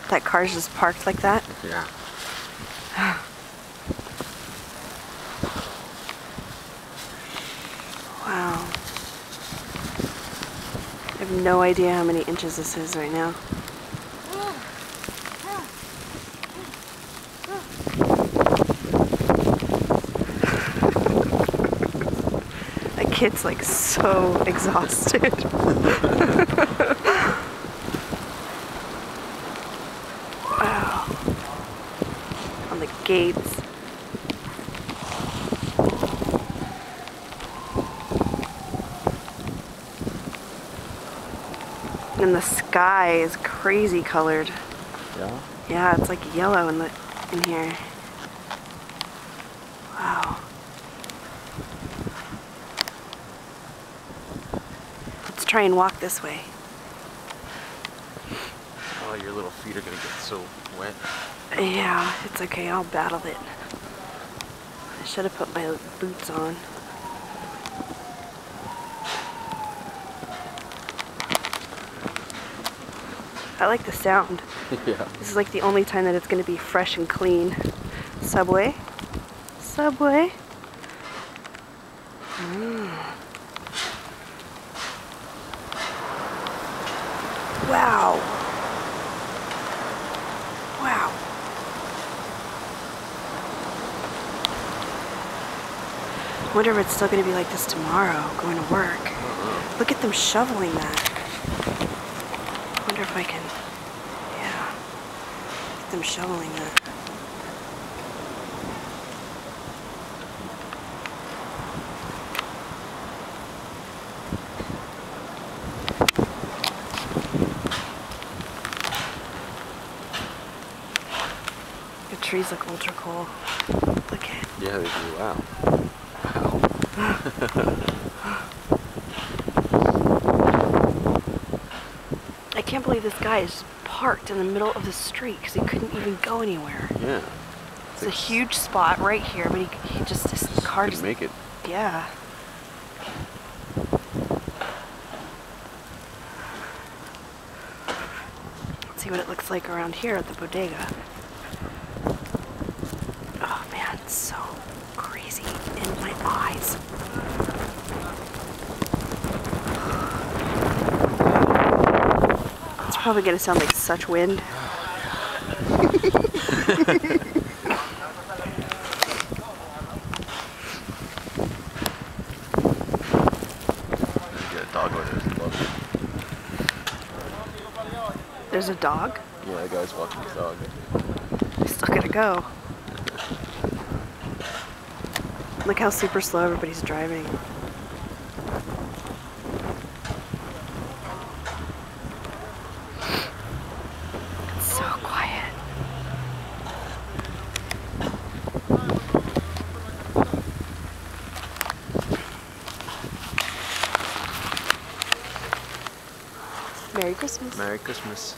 That car's just parked like that? Yeah. Wow. I have no idea how many inches this is right now. That kid's like so exhausted. Wow. On the gates. And the sky is crazy colored. Yeah? Yeah, it's like yellow in here. Wow. Let's try and walk this way. Oh, your little feet are gonna get so wet. Yeah, it's okay, I'll battle it. I should have put my boots on. I like the sound. Yeah. This is like the only time that it's going to be fresh and clean. Subway. Subway. Wow. Wow. I wonder if it's still going to be like this tomorrow, going to work. Look at them shoveling that. I wonder if I can, yeah, get them shoveling that. The trees look ultra cool. Look at it. Yeah, they do. Wow. I can't believe this guy is parked in the middle of the street because he couldn't even go anywhere. Yeah. It's a huge spot right here, but he just, his car Couldn't just, make it. yeah. Let's see what it looks like around here at the bodega. Oh man, it's so crazy in my eyes. It's probably gonna sound like such wind. There's a dog? Yeah, that guy's walking his dog. He's still gonna go. Look how super slow everybody's driving. It's so quiet. Merry Christmas. Merry Christmas.